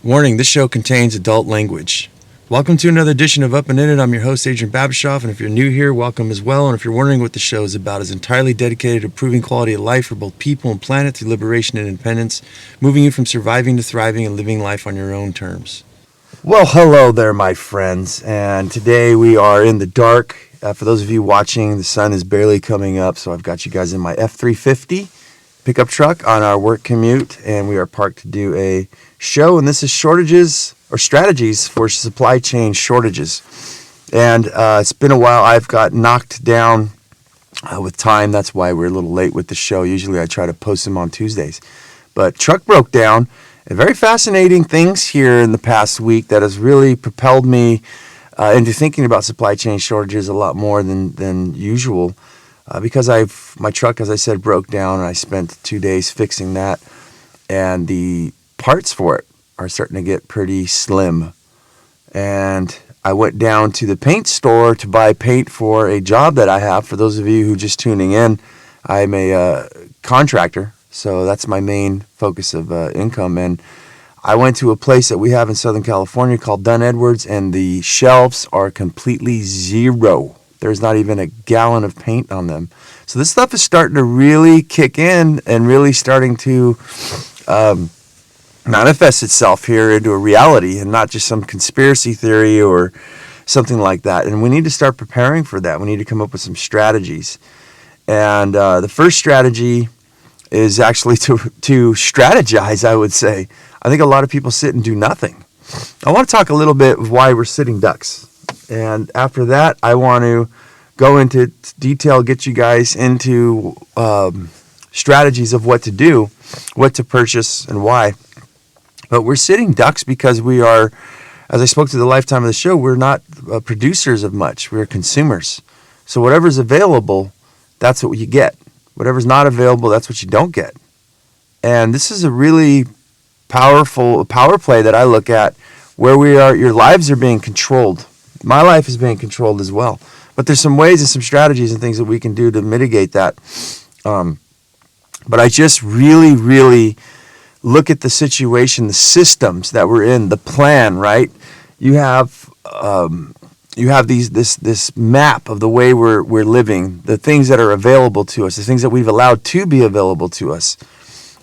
Warning, this show contains adult language. Welcome to another edition of Up and In It. I'm your host, Adrian Babashoff, and if you're new here, welcome as well. And if you're wondering what the show is about, it's entirely dedicated to improving quality of life for both people and planet through liberation and independence, moving you from surviving to thriving and living life on your own terms. Well, hello there, my friends, and today we are in the dark. For those of you watching, the sun is barely coming up, so I've got you guys in my F-350 pickup truck on our work commute, and we are parked to do a show, and this is shortages or strategies for supply chain shortages. And it's been a while. I've got knocked down with time. That's why we're a little late with the show. Usually I try to post them on Tuesdays. But truck broke down. And very fascinating things here in the past week that has really propelled me into thinking about supply chain shortages a lot more than usual. Because my truck, as I said, broke down, and I spent 2 days fixing that. And the parts for it are starting to get pretty slim. And I went down to the paint store to buy paint for a job that I have. For those of you who are just tuning in, I'm a contractor, so that's my main focus of income. And I went to a place that we have in Southern California called Dunn Edwards, and the shelves are completely zero. There's not even a gallon of paint on them. So this stuff is starting to really kick in and really starting to manifest itself here into a reality and not just some conspiracy theory or something like that. And we need to start preparing for that. We need to come up with some strategies. And the first strategy is actually to strategize, I would say. I think a lot of people sit and do nothing. I want to talk a little bit of why we're sitting ducks. And after that, I want to go into detail, get you guys into strategies of what to do, what to purchase, and why. But we're sitting ducks because we are, as I spoke to the lifetime of the show, we're not producers of much. We're consumers. So whatever's available, that's what you get. Whatever's not available, that's what you don't get. And this is a really powerful power play that I look at where we are. Your lives are being controlled. My life is being controlled as well. But there's some ways and some strategies and things that we can do to mitigate that. But I just really look at the situation, the systems that we're in, the plan, right? You have this map of the way we're living, the things that are available to us, the things that we've allowed to be available to us.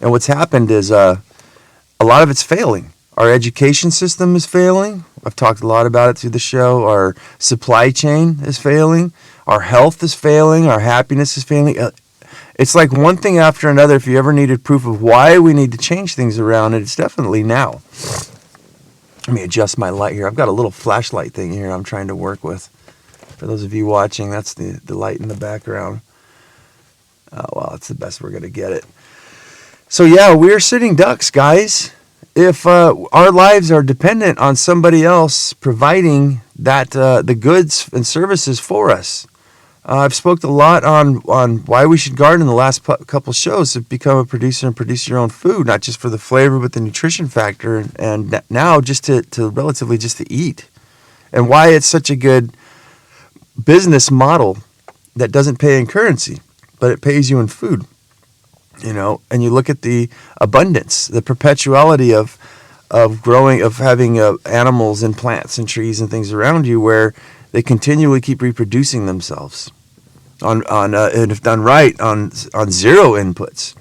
And what's happened is a lot of it's failing. Our education system is failing. I've talked a lot about it through the show. Our supply chain is failing. Our health is failing. Our happiness is failing. It's like one thing after another. If you ever needed proof of why we need to change things around, it's definitely now. Let me adjust my light here. I've got a little flashlight thing here I'm trying to work with. For those of you watching, that's the light in the background. Oh, well, that's the best we're going to get it. So, yeah, we're sitting ducks, guys. If our lives are dependent on somebody else providing that the goods and services for us. I've spoke a lot on why we should garden in the last couple shows to become a producer and produce your own food, not just for the flavor but the nutrition factor, and now just to relatively just to eat, and why it's such a good business model that doesn't pay in currency, but it pays you in food. You know, and you look at the abundance, the perpetuality of growing, of having animals and plants and trees and things around you, where they continually keep reproducing themselves on and if done right on zero inputs.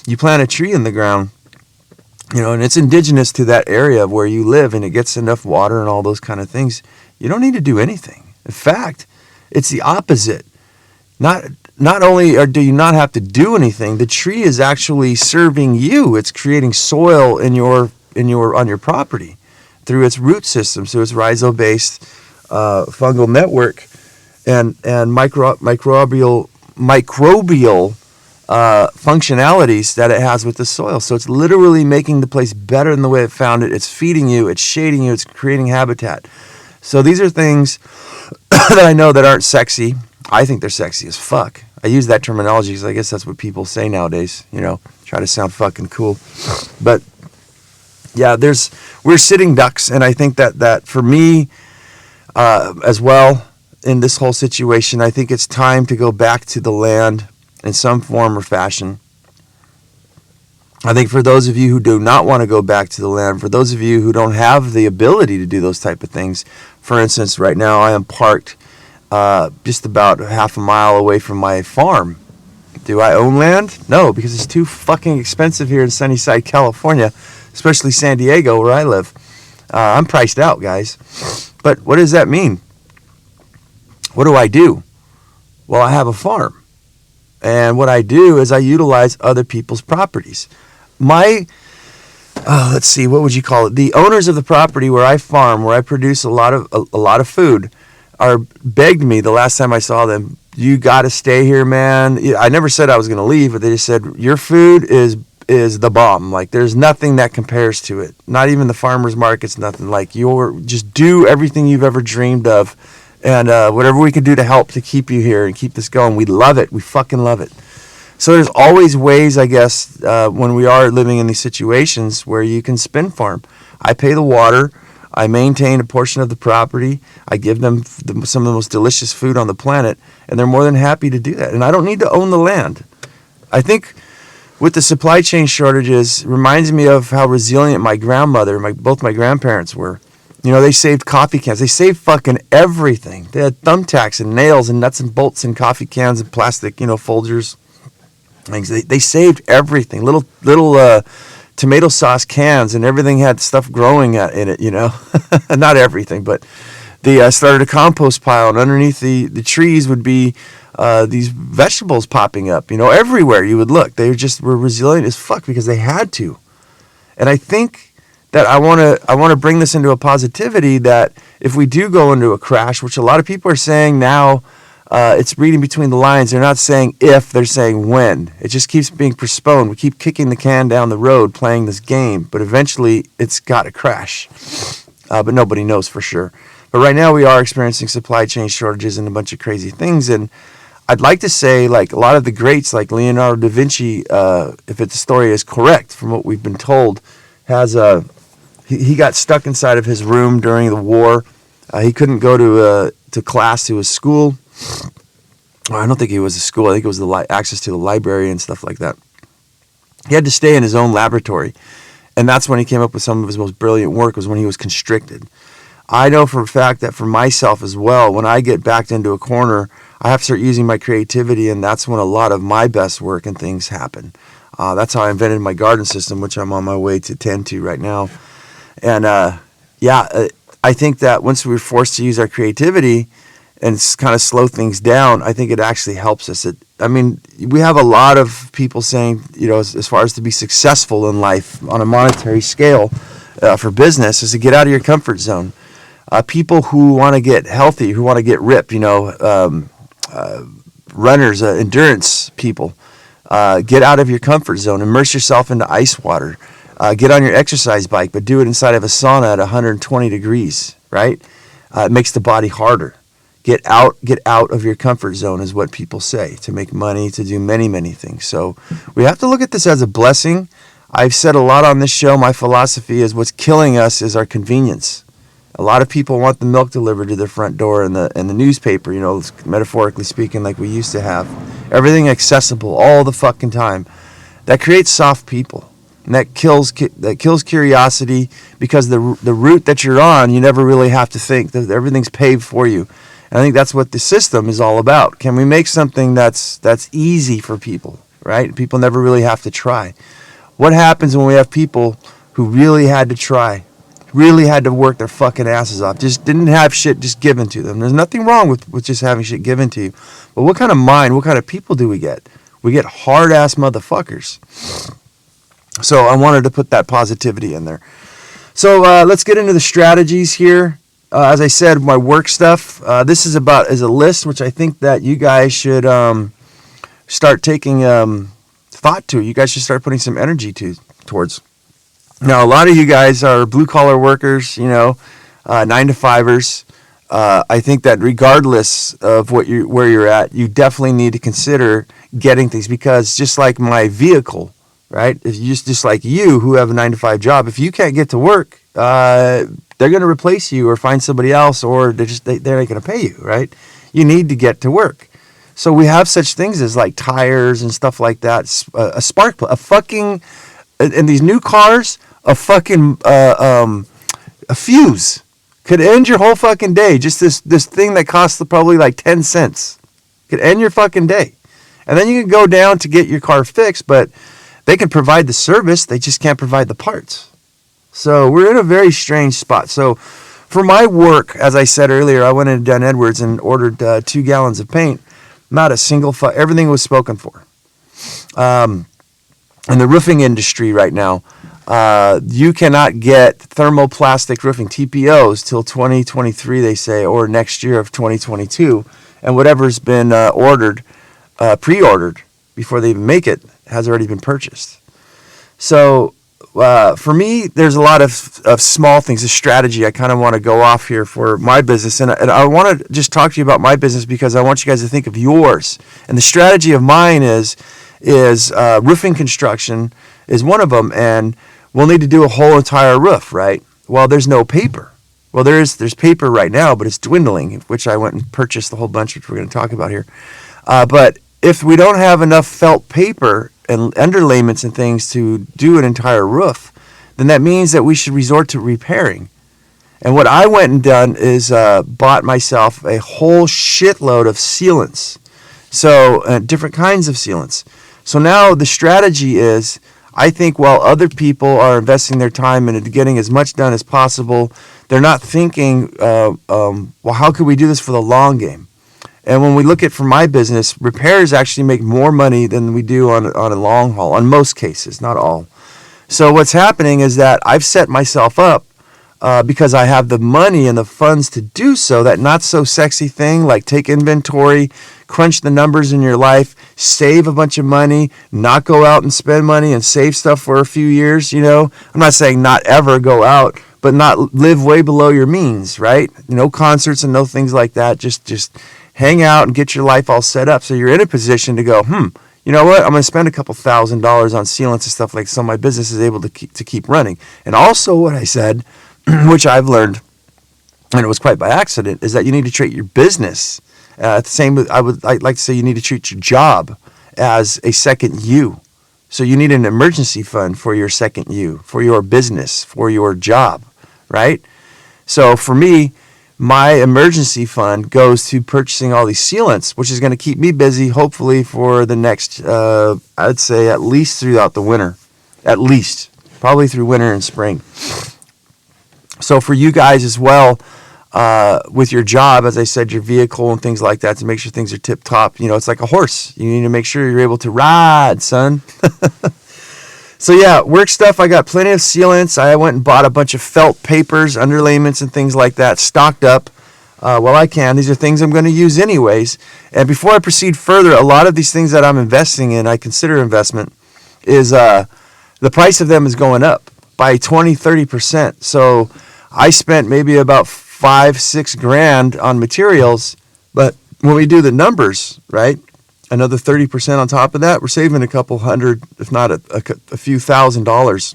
You plant a tree in the ground, you know, and it's indigenous to that area of where you live, and it gets enough water and all those kind of things. You don't need to do anything. In fact, it's the opposite. Not only do you not have to do anything, the tree is actually serving you. It's creating soil on your property through its root system, so its rhizome-based fungal network and microbial functionalities that it has with the soil. So it's literally making the place better than the way it found it. It's feeding you, it's shading you, it's creating habitat. So these are things that I know that aren't sexy. I think they're sexy as fuck. I use that terminology because I guess that's what people say nowadays, you know, try to sound fucking cool. But yeah, we're sitting ducks, and I think that for me as well in this whole situation, I think it's time to go back to the land in some form or fashion. I think for those of you who do not want to go back to the land, for those of you who don't have the ability to do those type of things, for instance, right now I am parked just about half a mile away from my farm. Do I own land? No, because it's too fucking expensive here in Sunnyside, California, especially San Diego where I live. I'm priced out, guys. But what does that mean? What do I do? Well, I have a farm. And what I do is I utilize other people's properties. Let's see, what would you call it? The owners of the property where I farm, where I produce a lot of food, begged me the last time I saw them, you got to stay here, man. I never said I was going to leave, but they just said, your food is the bomb. Like, there's nothing that compares to it. Not even the farmer's market's nothing. Like, just do everything you've ever dreamed of. And whatever we can do to help to keep you here and keep this going. We love it. We fucking love it. So there's always ways, I guess, when we are living in these situations where you can spin farm. I pay the water. I maintain a portion of the property. I give them some of the most delicious food on the planet, and they're more than happy to do that. And I don't need to own the land. I think with the supply chain shortages, it reminds me of how resilient my grandmother, both my grandparents were. You know, they saved coffee cans. They saved fucking everything. They had thumbtacks and nails and nuts and bolts and coffee cans and plastic, Folgers. Things. They saved everything. Little tomato sauce cans, and everything had stuff growing in it, Not everything, but they started a compost pile, and underneath the trees would be these vegetables popping up, everywhere you would look. They just were resilient as fuck because they had to. And I think that I want to bring this into a positivity that if we do go into a crash, which a lot of people are saying now, it's reading between the lines. They're not saying if, they're saying when. It just keeps being postponed. We keep kicking the can down the road playing this game, but eventually it's got to crash. But nobody knows for sure. But right now we are experiencing supply chain shortages and a bunch of crazy things. And I'd like to say, like a lot of the greats, like Leonardo da Vinci, if the story is correct from what we've been told, he got stuck inside of his room during the war. He couldn't go to class, to his school. I don't think it was a school. I think it was the access to the library and stuff like that. He had to stay in his own laboratory. And that's when he came up with some of his most brilliant work, was when he was constricted. I know for a fact that for myself as well, when I get backed into a corner, I have to start using my creativity, and that's when a lot of my best work and things happen. That's how I invented my garden system, which I'm on my way to tend to right now. And I think that once we're forced to use our creativity and kind of slow things down, I think it actually helps us. We have a lot of people saying, as far as to be successful in life on a monetary scale for business, is to get out of your comfort zone. People who want to get healthy, who want to get ripped, runners, endurance people, get out of your comfort zone, immerse yourself into ice water, get on your exercise bike, but do it inside of a sauna at 120 degrees, right? It makes the body harder. Get out of your comfort zone is what people say, to make money, to do many, many things. So we have to look at this as a blessing. I've said a lot on this show. My philosophy is what's killing us is our convenience. A lot of people want the milk delivered to their front door and the newspaper, metaphorically speaking, like we used to have. Everything accessible all the fucking time. That creates soft people. And that kills curiosity, because the route that you're on, you never really have to think. Everything's paved for you. And I think that's what the system is all about. Can we make something that's easy for people, right? People never really have to try. What happens when we have people who really had to try, really had to work their fucking asses off, just didn't have shit just given to them? There's nothing wrong with just having shit given to you. But what kind of mind, what kind of people do we get? We get hard-ass motherfuckers. So I wanted to put that positivity in there. So let's get into the strategies here. As I said, my work stuff, this is a list which I think that you guys should start taking thought to. You guys should start putting some energy towards. Now, a lot of you guys are blue-collar workers, 9-to-5ers. I think that regardless of where you're at, you definitely need to consider getting things, because just like my vehicle, right? If you just like you who have a 9-to-5 job, if you can't get to work, they're going to replace you or find somebody else, or they're not going to pay you, right? You need to get to work. So we have such things as like tires and stuff like that. A spark plug, a fucking in these new cars, a fucking a fuse could end your whole fucking day. Just this thing that costs probably like 10 cents could end your fucking day. And then you can go down to get your car fixed, but they can provide the service, they just can't provide the parts. So we're in a very strange spot. So for my work, as I said earlier, I went into Dunn Edwards and ordered 2 gallons of paint. Not a single everything was spoken for. In the roofing industry right now, you cannot get thermoplastic roofing, TPOs, till 2023, they say, or next year of 2022. And whatever's been pre-ordered before they even make it has already been purchased. So for me, there's a lot of small things, a strategy I kind of want to go off here for my business. And I want to just talk to you about my business because I want you guys to think of yours. And the strategy of mine is roofing construction is one of them. And we'll need to do a whole entire roof, right? Well, there's no paper. Well, there's paper right now, but it's dwindling, which I went and purchased a whole bunch, which we're going to talk about here. But if we don't have enough felt paper and underlayments and things to do an entire roof, then that means that we should resort to repairing. And what I went and done is bought myself a whole shitload of sealants. So different kinds of sealants. So now the strategy is, I think while other people are investing their time into getting as much done as possible, they're not thinking, well, how could we do this for the long game? And when we look at, for my business, repairs actually make more money than we do on a long haul, on most cases, not all. So what's happening is that I've set myself up because I have the money and the funds to do so, that not so sexy thing like take inventory, crunch the numbers in your life, save a bunch of money, not go out and spend money and save stuff for a few years, you know. I'm not saying not ever go out, but not live way below your means, right? No concerts and no things like that. Just hang out and get your life all set up so you're in a position to go, you know what, I'm going to spend a couple $1,000s on sealants and stuff like so my business is able to keep running. And also what I said, which I've learned, and it was quite by accident, is that you need to treat your business the same. I'd like to say you need to treat your job as a second you. So you need an emergency fund for your second you, for your business, for your job, right? So for me, my emergency fund goes to purchasing all these sealants, which is going to keep me busy, hopefully, for the next, I'd say, at least throughout the winter. At least. Probably through winter and spring. So for you guys as well, with your job, as I said, your vehicle and things like that, to make sure things are tip-top. You know, it's like a horse. You need to make sure you're able to ride, son. So yeah, work stuff, I got plenty of sealants. I went and bought a bunch of felt papers, underlayments and things like that, stocked up while I can. These are things I'm going to use anyways. And before I proceed further, a lot of these things that I'm investing in, I consider investment, is the price of them is going up by 20-30%. So I spent maybe about $5-6 grand on materials, but when we do the numbers, right, another 30% on top of that, we're saving a couple hundred, if not a few $1,000s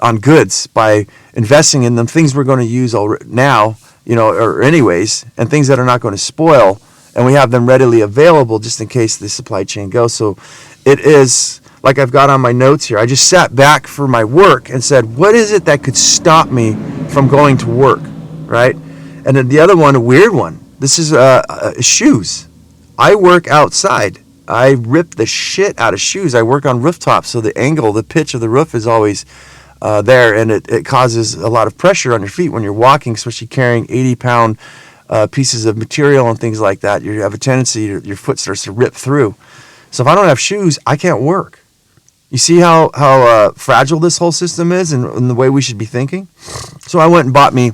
on goods by investing in them, things we're going to use now, you know, or anyways, and things that are not going to spoil, and we have them readily available just in case the supply chain goes. So it is, like I've got on my notes here, I just sat back for my work and said, what is it that could stop me from going to work, right? And then the other one, a weird one, this is shoes. I work outside. I rip the shit out of shoes. I work on rooftops, so the angle, the pitch of the roof is always there, and it causes a lot of pressure on your feet when you're walking, especially carrying 80-pound pieces of material and things like that. You have a tendency, your foot starts to rip through. So if I don't have shoes, I can't work. You see how fragile this whole system is and the way we should be thinking? So I went and bought me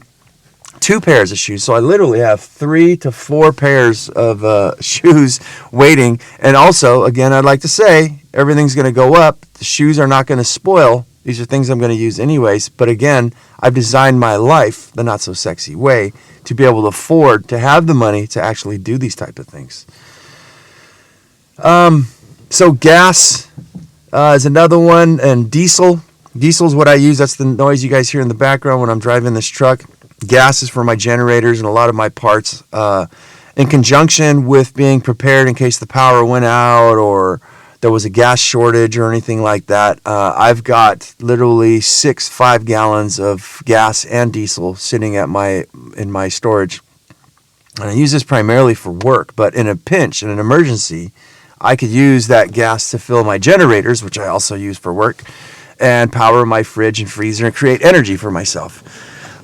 2 pairs of shoes. So I literally have 3 to 4 pairs of shoes waiting. And also, again, I'd like to say, everything's going to go up. The shoes are not going to spoil. These are things I'm going to use anyways. But again, I've designed my life the not so sexy way to be able to afford to have the money to actually do these type of things. So gas is another one, and diesel. Diesel is what I use. That's the noise you guys hear in the background when I'm driving this truck. Gas is for my generators and a lot of my parts, in conjunction with being prepared in case the power went out or there was a gas shortage or anything like that, I've got literally 5 gallons of gas and diesel sitting in my storage. And I use this primarily for work, but in a pinch, in an emergency, I could use that gas to fill my generators, which I also use for work, and power my fridge and freezer and create energy for myself.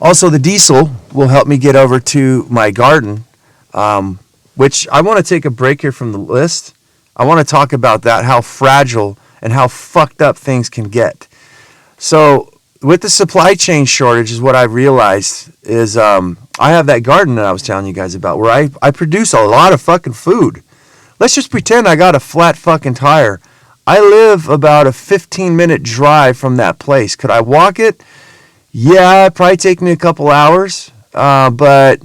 Also, the diesel will help me get over to my garden, which I want to take a break here from the list. I want to talk about that, how fragile and how fucked up things can get. So with the supply chain shortage is what I realized is I have that garden that I was telling you guys about where I produce a lot of fucking food. Let's just pretend I got a flat fucking tire. I live about a 15-minute drive from that place. Could I walk it? Yeah, it'd probably take me a couple hours. But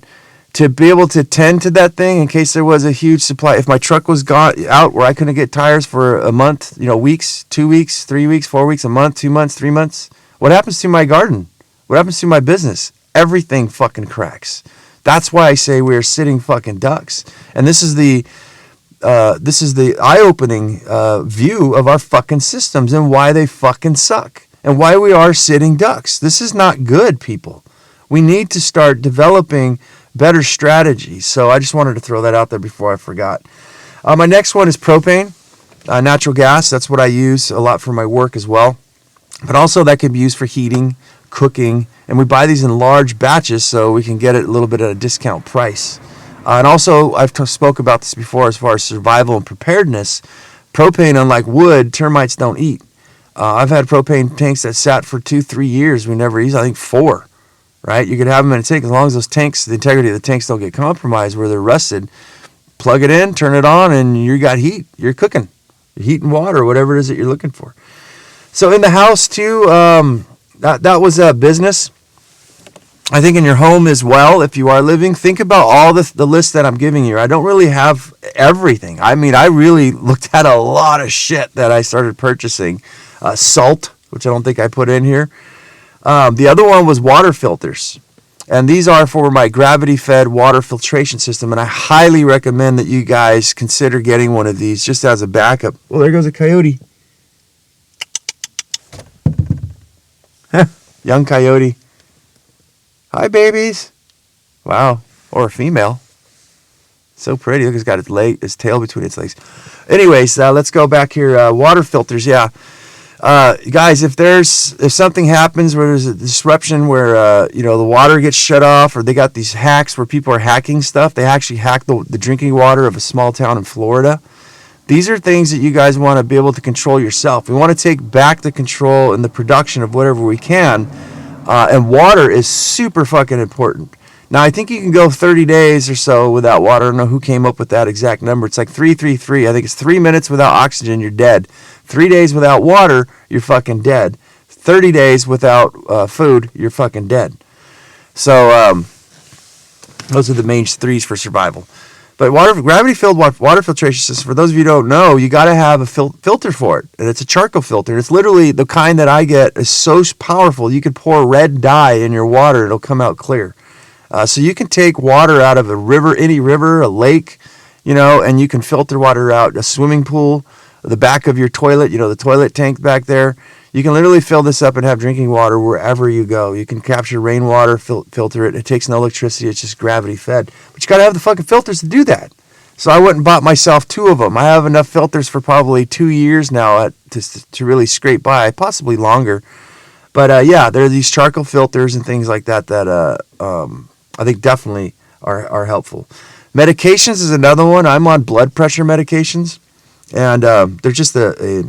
to be able to tend to that thing in case there was a huge supply, if my truck was gone out where I couldn't get tires for a month, weeks, 2 weeks, 3 weeks, 4 weeks, a month, 2 months, 3 months, what happens to my garden? What happens to my business? Everything fucking cracks. That's why I say we're sitting fucking ducks. And this is the eye-opening view of our fucking systems and why they fucking suck and why we are sitting ducks. This is not good, people. We need to start developing better strategies. So I just wanted to throw that out there before I forgot. My next one is propane, natural gas. That's what I use a lot for my work as well. But also that can be used for heating, cooking, and we buy these in large batches so we can get it a little bit at a discount price. And also, I've spoke about this before as far as survival and preparedness. Propane, unlike wood, termites don't eat. I've had propane tanks that sat for 2-3 years. We never used, I think 4, right? You could have them in a tank as long as those tanks, the integrity of the tanks don't get compromised where they're rusted. Plug it in, turn it on, and you got heat. You're cooking. You're heating water, whatever it is that you're looking for. So in the house, too, that was a business. I think in your home as well, if you are living, think about all the list that I'm giving you. I don't really have everything. I mean, I really looked at a lot of shit that I started purchasing. Salt, which I don't think I put in here. The other one was water filters. And these are for my gravity-fed water filtration system. And I highly recommend that you guys consider getting one of these just as a backup. Well, there goes a coyote. Young coyote. Hi, babies. Wow. Or a female. So pretty. Look, it's got its tail between its legs. Anyways, let's go back here. Water filters, yeah. Guys, if something happens where there's a disruption where, the water gets shut off, or they got these hacks where people are hacking stuff. They actually hack the drinking water of a small town in Florida. These are things that you guys want to be able to control yourself. We want to take back the control and the production of whatever we can. And water is super fucking important. Now, I think you can go 30 days or so without water. I don't know who came up with that exact number. It's like 333. I think it's 3 minutes without oxygen, you're dead. 3 days without water, you're fucking dead. 30 days without food, you're fucking dead. So those are the main 3s for survival. But gravity-filled water filtration system, for those of you who don't know, you got to have a filter for it. And it's a charcoal filter. It's literally the kind that I get is so powerful, you could pour red dye in your water, it'll come out clear. So you can take water out of a river, any river, a lake, and you can filter water out, a swimming pool, the back of your toilet, the toilet tank back there. You can literally fill this up and have drinking water wherever you go. You can capture rainwater, filter it. It takes no electricity. It's just gravity fed. But you got to have the fucking filters to do that. So I went and bought myself 2 of them. I have enough filters for probably 2 years now to really scrape by, possibly longer. But yeah, there are these charcoal filters and things like that I think definitely are helpful. Medications is another one. I'm on blood pressure medications. And they're just a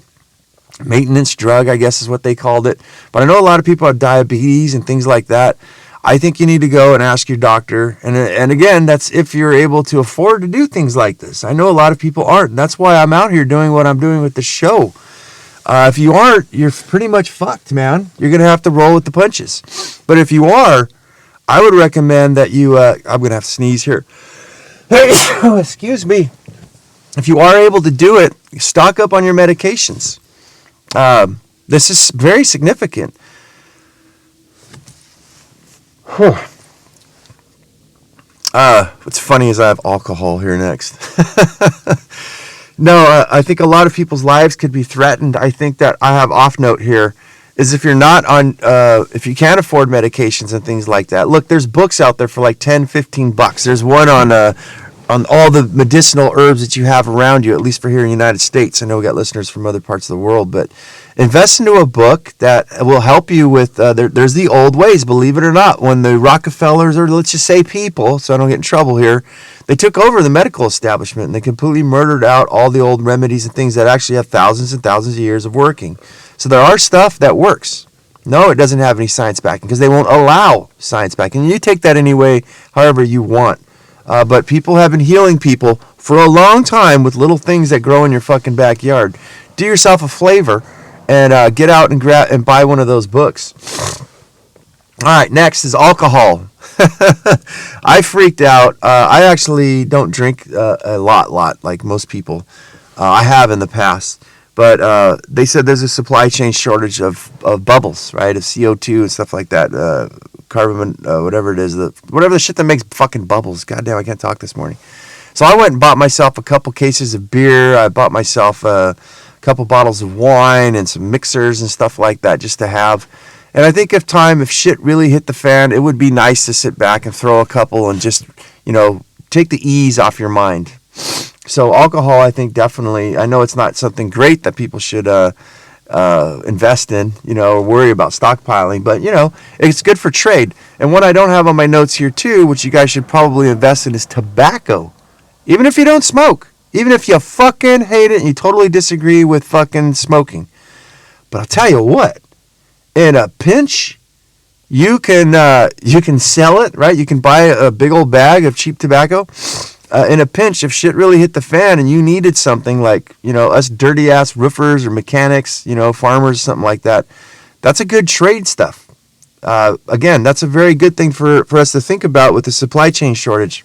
maintenance drug, I guess is what they called it. But I know a lot of people have diabetes and things like that. I think you need to go and ask your doctor. And again, that's if you're able to afford to do things like this. I know a lot of people aren't. That's why I'm out here doing what I'm doing with the show. If you aren't, you're pretty much fucked, man. You're going to have to roll with the punches. But if you are, I would recommend that you, I'm going to have to sneeze here. Excuse me. If you are able to do it, stock up on your medications. This is very significant. What's funny is I have alcohol here next. No, I think a lot of people's lives could be threatened. I think that I have off note here is if you're not on, if you can't afford medications and things like that. Look, there's books out there for like 10, $15. There's one on all the medicinal herbs that you have around you, at least for here in the United States. I know we got listeners from other parts of the world, but invest into a book that will help you with, there's the old ways, believe it or not. When the Rockefellers, or let's just say people, so I don't get in trouble here, they took over the medical establishment and they completely murdered out all the old remedies and things that actually have thousands and thousands of years of working. So there are stuff that works. No, it doesn't have any science backing because they won't allow science backing. And you take that anyway, however you want. But people have been healing people for a long time with little things that grow in your fucking backyard. Do yourself a flavor and get out and grab and buy one of those books. All right, next is alcohol. I freaked out. I actually don't drink a lot like most people. I have in the past. But they said there's a supply chain shortage of bubbles, right, of CO2 and stuff like that, carbon, whatever it is, whatever the shit that makes fucking bubbles. Goddamn, I can't talk this morning. So I went and bought myself a couple cases of beer. I bought myself a couple bottles of wine and some mixers and stuff like that just to have. And I think if shit really hit the fan, it would be nice to sit back and throw a couple and just, take the ease off your mind. So alcohol, I think definitely, I know it's not something great that people should invest in, or worry about stockpiling, but, it's good for trade. And what I don't have on my notes here too, which you guys should probably invest in, is tobacco. Even if you don't smoke, even if you fucking hate it and you totally disagree with fucking smoking. But I'll tell you what, in a pinch, you can sell it, right? You can buy a big old bag of cheap tobacco. In a pinch, if shit really hit the fan and you needed something like, us dirty ass roofers or mechanics, farmers, something like that, that's a good trade stuff. Again, that's a very good thing for us to think about with the supply chain shortage.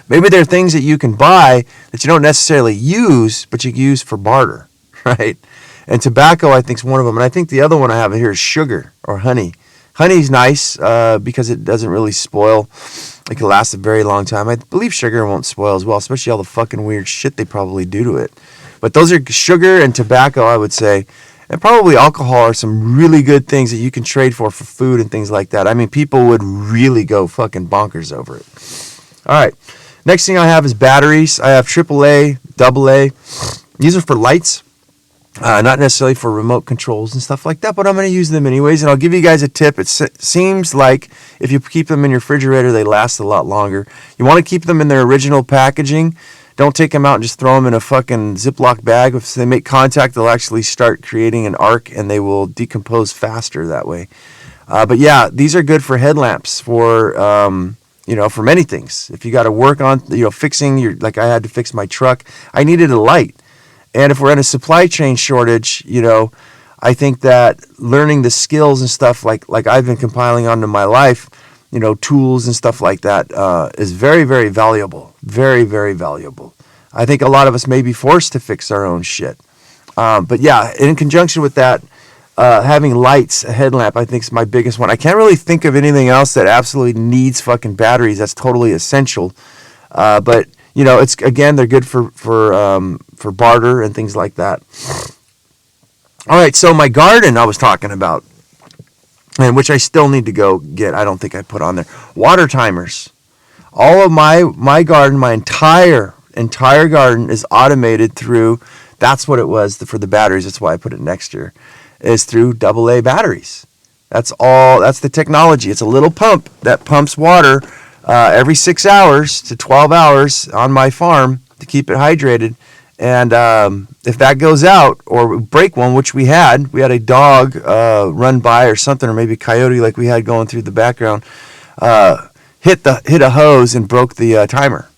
Maybe there are things that you can buy that you don't necessarily use, but you use for barter, right? And tobacco, I think, is one of them. And I think the other one I have here is sugar or honey. Honey's nice because it doesn't really spoil. It can last a very long time. I believe sugar won't spoil as well, especially all the fucking weird shit they probably do to it. But those are sugar and tobacco, I would say. And probably alcohol are some really good things that you can trade for food and things like that. I mean, people would really go fucking bonkers over it. All right. Next thing I have is batteries. I have AAA, AA. These are for lights. Not necessarily for remote controls and stuff like that, but I'm going to use them anyways. And I'll give you guys a tip. It seems like if you keep them in your refrigerator, they last a lot longer. You want to keep them in their original packaging. Don't take them out and just throw them in a fucking Ziploc bag. If they make contact, they'll actually start creating an arc and they will decompose faster that way. But yeah, these are good for headlamps, for for many things. If you got to work on fixing like I had to fix my truck, I needed a light. And if we're in a supply chain shortage, I think that learning the skills and stuff like I've been compiling onto my life, tools and stuff like that is very, very valuable. Very, very valuable. I think a lot of us may be forced to fix our own shit. But yeah, in conjunction with that, having lights, a headlamp, I think is my biggest one. I can't really think of anything else that absolutely needs fucking batteries. That's totally essential. But it's, again, they're good for barter and things like that. All right, so my garden I was talking about, and which I still need to go get. I don't think I put on there. Water timers. All of my garden, my entire garden is automated through, that's what it was for the batteries. That's why I put it next year, is through AA batteries. That's all. That's the technology. It's a little pump that pumps water every 6 hours to 12 hours on my farm to keep it hydrated. And if that goes out or break one, which we had a dog run by or something, or maybe a coyote like we had going through the background, hit a hose and broke the timer.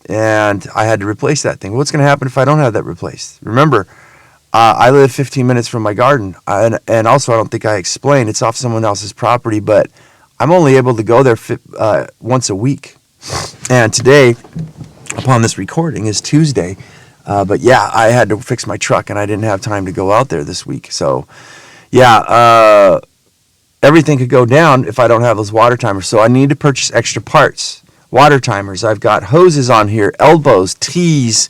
And I had to replace that thing. What's going to happen if I don't have that replaced? Remember, I live 15 minutes from my garden. And also, I don't think I explained, it's off someone else's property, but I'm only able to go there once a week. And today, upon this recording, is Tuesday. But yeah, I had to fix my truck and I didn't have time to go out there this week. So yeah, everything could go down if I don't have those water timers. So I need to purchase extra parts. Water timers. I've got hoses on here, elbows, tees,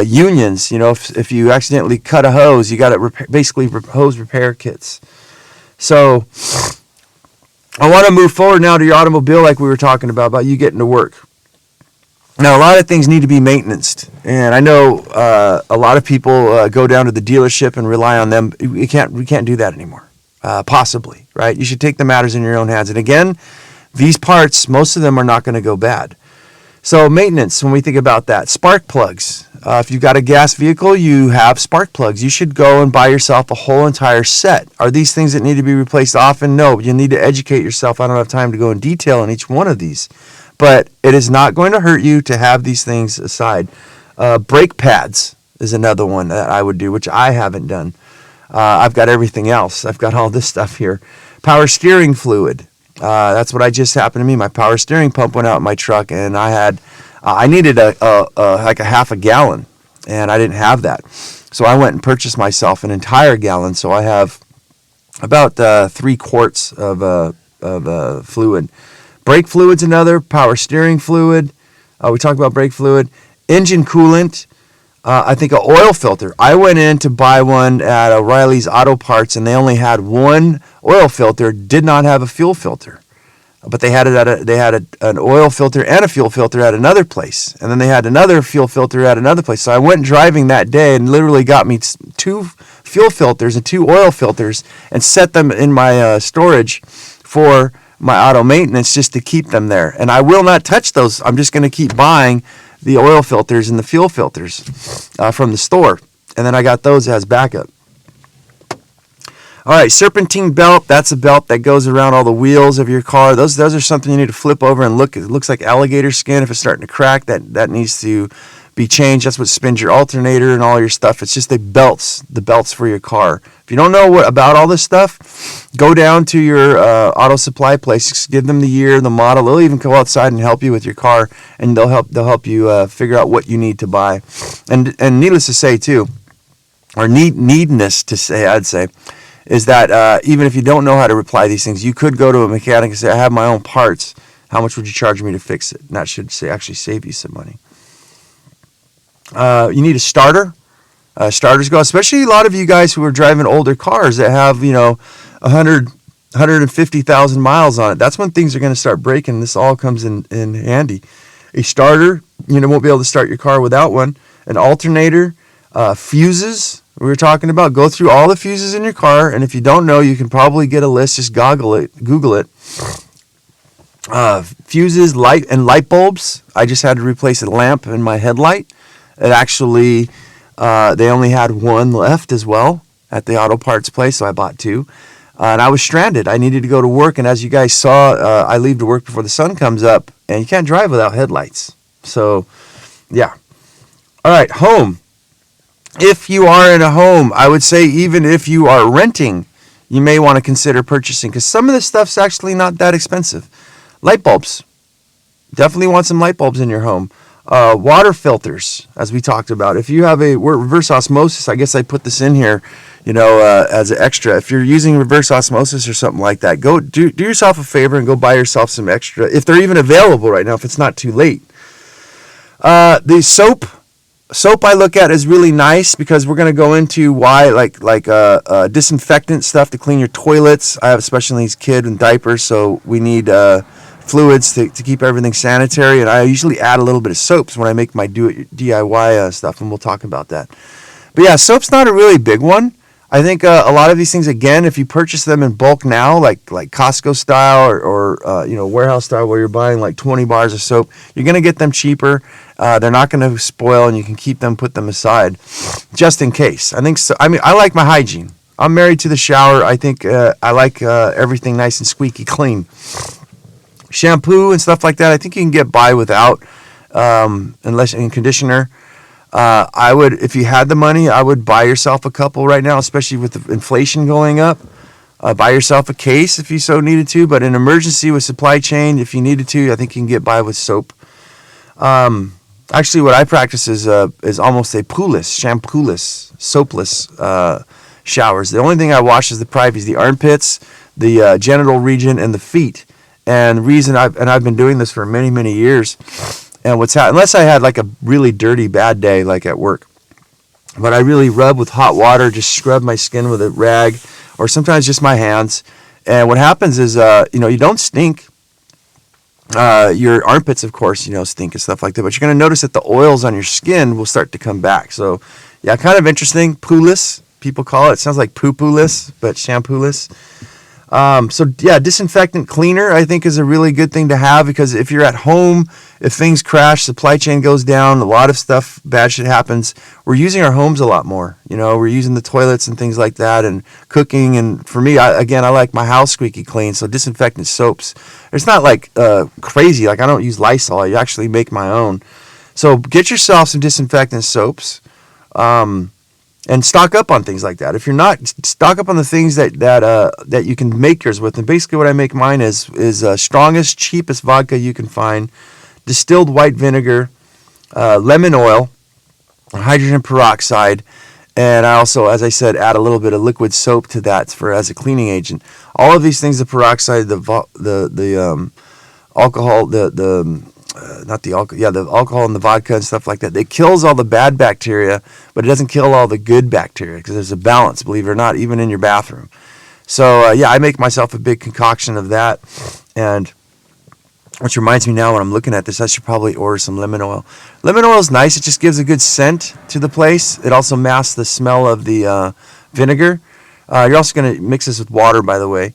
Unions, if you accidentally cut a hose, you got to basically hose repair kits. So I want to move forward now to your automobile, like we were talking about you getting to work. Now, a lot of things need to be maintained, and I know a lot of people go down to the dealership and rely on them. We can't do that anymore, possibly, right? You should take the matters in your own hands. And again, these parts, most of them are not going to go bad. So maintenance, when we think about that, spark plugs. If you've got a gas vehicle, you have spark plugs. You should go and buy yourself a whole entire set. Are these things that need to be replaced often? No, you need to educate yourself. I don't have time to go in detail on each one of these. But it is not going to hurt you to have these things aside. Brake pads is another one that I would do, which I haven't done. I've got everything else. I've got all this stuff here. Power steering fluid. That's what just happened to me. My power steering pump went out in my truck, and I needed like a half a gallon, and I didn't have that. So I went and purchased myself an entire gallon. So I have about 3 quarts of fluid. Brake fluid's another. Power steering fluid. We talked about brake fluid. Engine coolant. I think an oil filter. I went in to buy one at O'Reilly's Auto Parts, and they only had one oil filter. Did not have a fuel filter, but they had an oil filter and a fuel filter at another place, and then they had another fuel filter at another place. So I went driving that day and literally got me 2 fuel filters and 2 oil filters and set them in my storage for my auto maintenance, just to keep them there. And I will not touch those. I'm just going to keep buying the oil filters and the fuel filters from the store. And then I got those as backup. All right, Serpentine Belt. That's a belt that goes around all the wheels of your car. Those are something you need to flip over and look. It looks like alligator skin. If it's starting to crack, that needs to be changed. That's what spins your alternator and all your stuff. It's just the belts for your car. If you don't know about all this stuff, go down to your auto supply place. Give them the year, the model. They'll even go outside and help you with your car, and they'll help you figure out what you need to buy. And needless to say too, or needness to say, I'd say, is that even if you don't know how to apply these things, you could go to a mechanic and say, I have my own parts. How much would you charge me to fix it? And that should actually save you some money. You need a starter. Starters go, especially a lot of you guys who are driving older cars that have, 150,000 miles on it. That's when things are going to start breaking. This all comes in handy. A starter, won't be able to start your car without one. An alternator, fuses, we were talking about. Go through all the fuses in your car, and if you don't know, you can probably get a list. Just Google it. Fuses, light bulbs. I just had to replace a lamp in my headlight. It actually, they only had one left as well at the auto parts place, so I bought 2. And I was stranded. I needed to go to work, and as you guys saw, I leave to work before the sun comes up, and you can't drive without headlights. So, yeah. All right, home. If you are in a home, I would say even if you are renting, you may want to consider purchasing, because some of this stuff's actually not that expensive. Light bulbs. Definitely want some light bulbs in your home. Water filters, as we talked about. If you have a reverse osmosis, I guess I put this in here, as an extra. If you're using reverse osmosis or something like that, go do yourself a favor and go buy yourself some extra, if they're even available right now, if it's not too late. The soap I look at is really nice, because we're going to go into why, like disinfectant stuff to clean your toilets. I have a special needs kid and diapers, so we need fluids to keep everything sanitary, and I usually add a little bit of soaps when I make my DIY stuff, and we'll talk about that. But yeah, soap's not a really big one. I think a lot of these things, again, if you purchase them in bulk now, like Costco style or warehouse style, where you're buying like 20 bars of soap, you're going to get them cheaper. They're not going to spoil, and you can keep them, put them aside, just in case. I think so. I mean, I like my hygiene. I'm married to the shower. I think I like everything nice and squeaky clean. Shampoo and stuff like that, I think you can get by without, unless in conditioner. I would, if you had the money, I would buy yourself a couple right now, especially with the inflation going up. Buy yourself a case if you so needed to, but in emergency with supply chain, if you needed to, I think you can get by with soap. Actually, what I practice is almost a shampooless, soapless showers. The only thing I wash is the privates, the armpits, the genital region, and the feet. And the reason I've been doing this for many, many years And unless I had like a really dirty bad day, like at work, but I really rub with hot water, just scrub my skin with a rag, or sometimes just my hands. And what happens is, you don't stink. Your armpits, of course, stink and stuff like that. But you're going to notice that the oils on your skin will start to come back. So, yeah, kind of interesting. Poo-less, people call it. It sounds like poo-poo-less, but shampoo-less. Disinfectant cleaner, I think, is a really good thing to have, because if you're at home, if things crash, supply chain goes down, a lot of stuff, bad shit happens, we're using our homes a lot more. We're using the toilets and things like that, and cooking. And for me, I like my house squeaky clean, so disinfectant soaps. It's not like crazy. Like, I don't use Lysol. I actually make my own. So get yourself some disinfectant soaps. And stock up on things like that. If you're not, stock up on the things that you can make yours with. And basically what I make mine is strongest, cheapest vodka you can find, distilled white vinegar, lemon oil, hydrogen peroxide, and I also, as I said, add a little bit of liquid soap to that as a cleaning agent. All of these things, the peroxide, the alcohol, the alcohol and the vodka and stuff like that, it kills all the bad bacteria, but it doesn't kill all the good bacteria, because there's a balance, believe it or not, even in your bathroom. So I make myself a big concoction of that. And which reminds me, now when I'm looking at this, I should probably order some lemon oil. Lemon oil is nice. It just gives a good scent to the place. It also masks the smell of the vinegar. You're also going to mix this with water, by the way.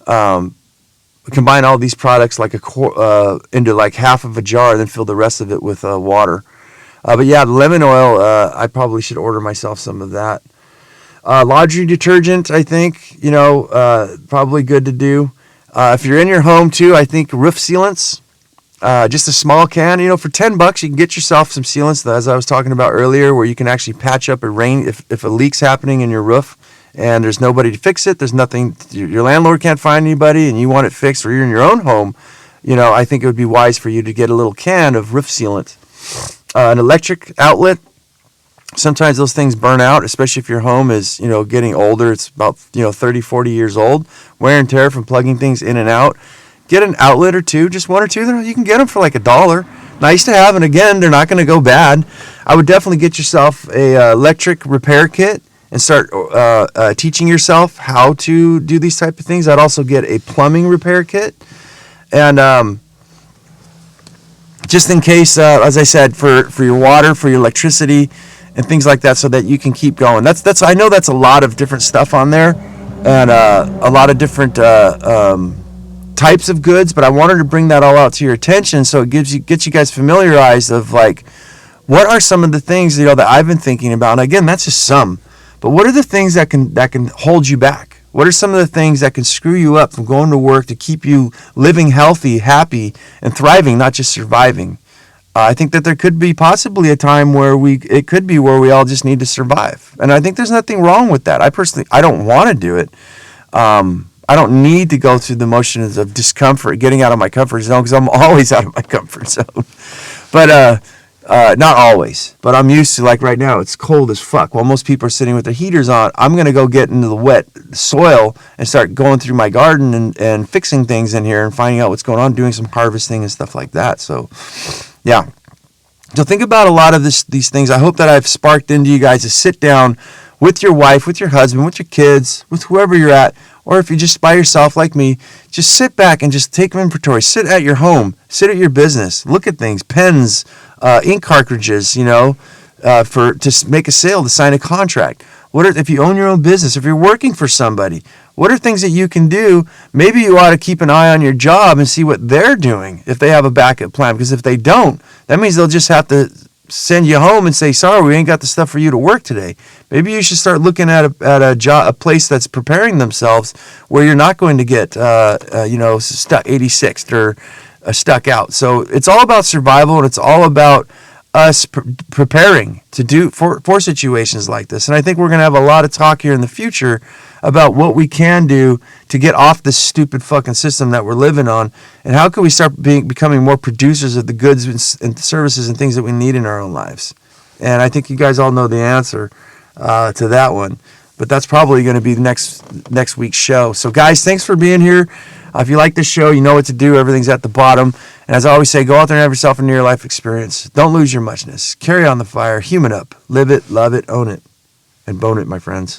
Combine all these products like into like half of a jar, and then fill the rest of it with water. But yeah, the lemon oil, I probably should order myself some of that. Laundry detergent, I think, probably good to do. If you're in your home too, I think roof sealants, just a small can, for $10, you can get yourself some sealants, as I was talking about earlier, where you can actually patch up if a leak's happening in your roof and there's nobody to fix it. There's nothing, your landlord can't find anybody, and you want it fixed, or you're in your own home. I think it would be wise for you to get a little can of roof sealant. An electric outlet. Sometimes those things burn out, especially if your home is, getting older. It's about, 30, 40 years old. Wear and tear from plugging things in and out. Get an outlet or two, just one or two. You can get them for like $1. Nice to have, and again, they're not going to go bad. I would definitely get yourself a electric repair kit and start teaching yourself how to do these type of things. I'd also get a plumbing repair kit. And just in case, as I said, for your water, for your electricity, and things like that, so that you can keep going. That's I know that's a lot of different stuff on there, and a lot of different types of goods, but I wanted to bring that all out to your attention, so it gets you guys familiarized of like, what are some of the things that I've been thinking about. And again, that's just some, but what are the things that can hold you back? What are some of the things that can screw you up from going to work to keep you living healthy, happy, and thriving, not just surviving? I think that there could be possibly a time where we all just need to survive. And I think there's nothing wrong with that. I don't want to do it. I don't need to go through the motions of discomfort, getting out of my comfort zone, because I'm always out of my comfort zone. But not always. But I'm used to, like right now, it's cold as fuck. While most people are sitting with their heaters on, I'm going to go get into the wet soil and start going through my garden and fixing things in here and finding out what's going on, doing some harvesting and stuff like that. So, yeah. So think about a lot of these things. I hope that I've sparked into you guys to sit down with your wife, with your husband, with your kids, with whoever you're at, or if you're just by yourself like me, just sit back and just take inventory. Sit at your home. Sit at your business. Look at things, pens, ink cartridges, to make a sale, to sign a contract. If you own your own business, if you're working for somebody, what are things that you can do? Maybe you ought to keep an eye on your job and see what they're doing if they have a backup plan. Because if they don't, that means they'll just have to send you home and say, sorry, we ain't got the stuff for you to work today. Maybe you should start looking at a place that's preparing themselves where you're not going to get, stuck 86th or stuck out. So it's all about survival, and it's all about us preparing to do for situations like this. And I think we're going to have a lot of talk here in the future about what we can do to get off this stupid fucking system that we're living on, and how can we start becoming more producers of the goods and services and things that we need in our own lives. And I think you guys all know the answer to that one. but that's probably going to be the next week's show. So guys, thanks for being here. If you like this show, you know what to do. Everything's at the bottom. And as I always say, go out there and have yourself a near life experience. Don't lose your muchness. Carry on the fire. Human up. Live it, love it, own it, and bone it, my friends.